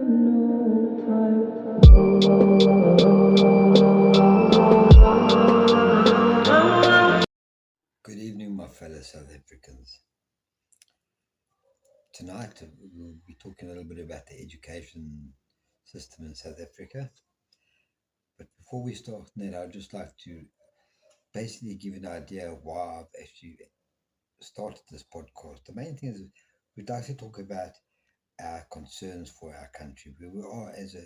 Good evening, my fellow South Africans. Tonight, we'll be talking a little bit about the education system in South Africa. But before we start that, I'd just like to basically give an idea of why I've actually started this podcast. The main thing is we'd like to talk about our concerns for our country. Where we are as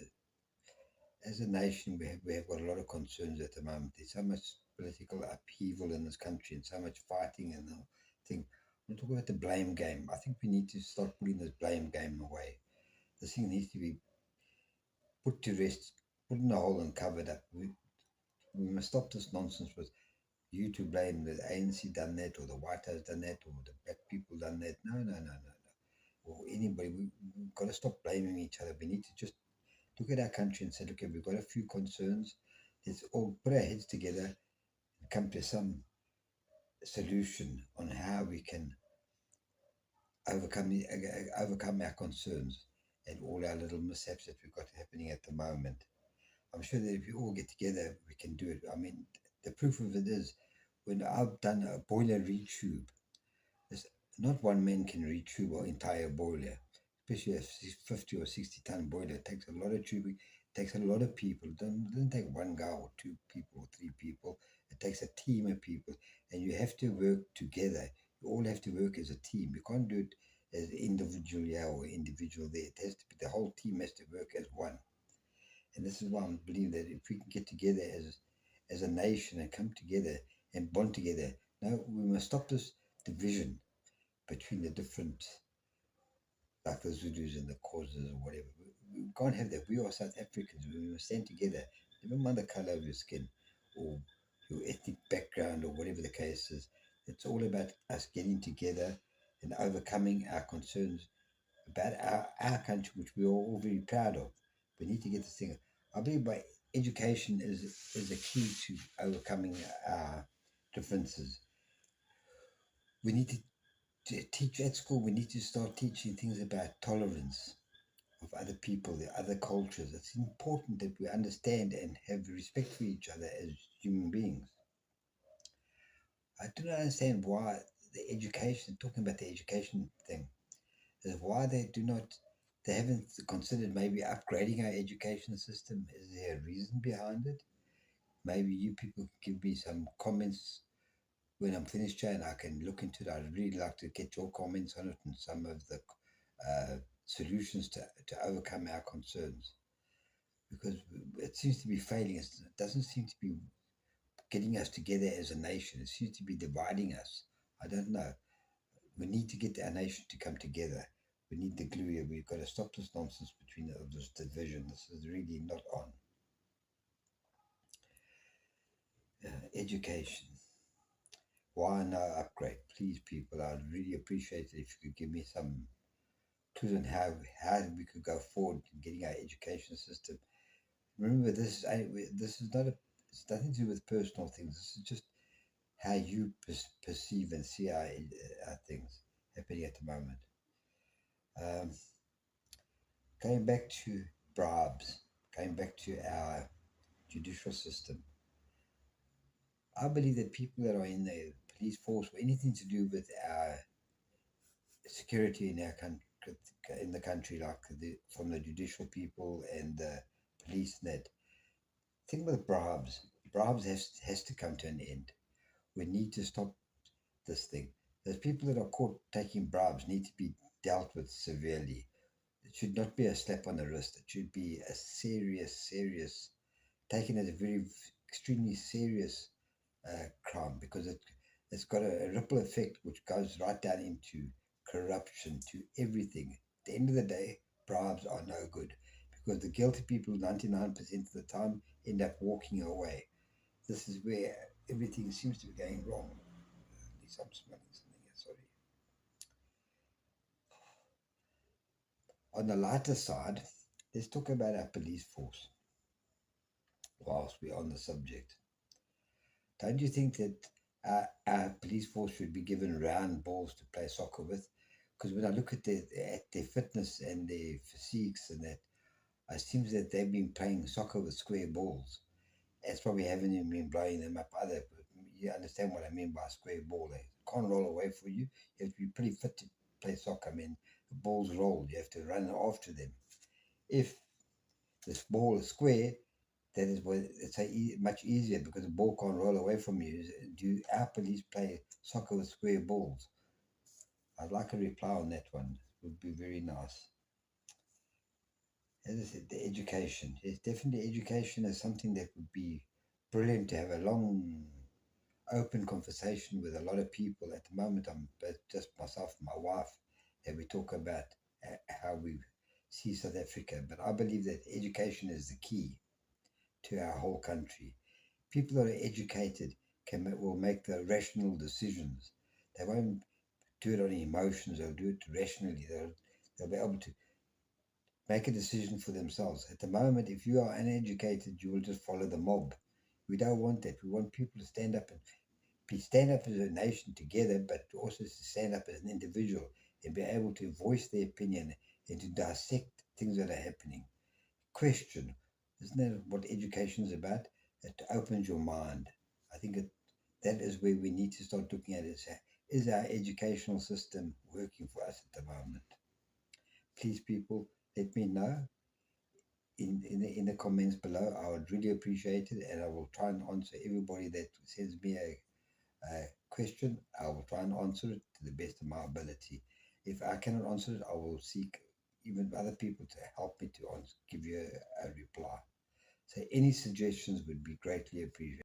a nation, we have got a lot of concerns at the moment. There's so much political upheaval in this country and so much fighting and the thing. When we talk about the blame game, I think we need to start putting this blame game away. This thing needs to be put to rest, put in a hole and covered up. We must stop this nonsense with you to blame the ANC done that or the White House done that or the black people done that. No, no, no, no, no. Or anybody. We've got to stop blaming each other. We need to just look at our country and say, look, we've got a few concerns. Let's all put our heads together and come to some solution on how we can overcome our concerns and all our little mishaps that we've got happening at the moment. I'm sure that if we all get together, we can do it. I mean, the proof of it is when I've done a boiler retube, not one man can retube an entire boiler, especially a 50 or 60-ton boiler. It takes a lot of tubing, it takes a lot of people. It doesn't take one guy or two people or three people. It takes a team of people, and you have to work together. You all have to work as a team. You can't do it as individual here or individual there. It has to be, the whole team has to work as one. And this is why I believe that if we can get together as a nation and come together and bond together, now we must stop this division between the different, like the Zulus and the causes or whatever. We can't have that. We are South Africans. We must stand together. Never mind the color of your skin or your ethnic background or whatever the case is. It's all about us getting together and overcoming our concerns about our country, which we are all very proud of. We need to get this thing. I believe by education is the key to overcoming our differences. We need to teach at school. We need to start teaching things about tolerance of other people, the other cultures. It's important that we understand and have respect for each other as human beings. I do not understand why the education, talking about the education thing, is why they haven't considered maybe upgrading our education system. Is there a reason behind it? Maybe you people can give me some comments when I'm finished here and I can look into it. I'd really like to get your comments on it and some of the solutions to overcome our concerns, because it seems to be failing us. It doesn't seem to be getting us together as a nation. It seems to be dividing us. I don't know. We need to get our nation to come together. We need the glue here. We've got to stop this nonsense between this division. This is really not on. Education. Why no upgrade? Please, people, I'd really appreciate it if you could give me some clues on how we could go forward in getting our education system. Remember, this is not it's nothing to do with personal things. This is just how you perceive and see our things happening at the moment. Um, Going back to bribes, going back to our judicial system, I believe that people that are in the police force or anything to do with our security in our country, in the country, like from the judicial people and the police, net thing with bribes has to come to an end. We need to stop this thing. Those people that are caught taking bribes need to be dealt with severely. It should not be a slap on the wrist. It should be a serious, taken as a very extremely serious crime, because it's got a ripple effect which goes right down into corruption, to everything. At the end of the day, bribes are no good, because the guilty people 99% of the time end up walking away. This is where everything seems to be going wrong. At least I'm smelling something here, sorry. On the lighter side, let's talk about our police force whilst we're on the subject. Don't you think that our police force should be given round balls to play soccer with? Because when I look at their fitness and their physiques and that, It seems that they've been playing soccer with square balls. It's probably haven't even been blowing them up either. But you understand what I mean by a square ball. They can't roll away for you. You have to be pretty fit to play soccer. I mean, the ball's rolled. You have to run after them. If this ball is square, that is what it's much easier because the ball can't roll away from you. Do our police play soccer with square balls? I'd like a reply on that one. It would be very nice. As I said, the education. Yes, definitely education is something that would be brilliant to have a long, open conversation with a lot of people. At the moment, I'm just myself and my wife, and we talk about how we see South Africa. But I believe that education is the key to our whole country. People that are educated will make the rational decisions. They won't do it on emotions. They'll do it rationally. They'll be able to make a decision for themselves. At the moment, if you are uneducated, you will just follow the mob. We don't want that. We want people to stand up and stand up as a nation together, but also to stand up as an individual and be able to voice their opinion and to dissect things that are happening. Question. Isn't that what education is about? It opens your mind. I think that is where we need to start looking at it. Is our educational system working for us at the moment? Please, people, let me know in the comments below. I would really appreciate it, and I will try and answer everybody that sends me a question. I will try and answer it to the best of my ability. If I cannot answer it, I will seek even other people to help me to give you a reply. So any suggestions would be greatly appreciated.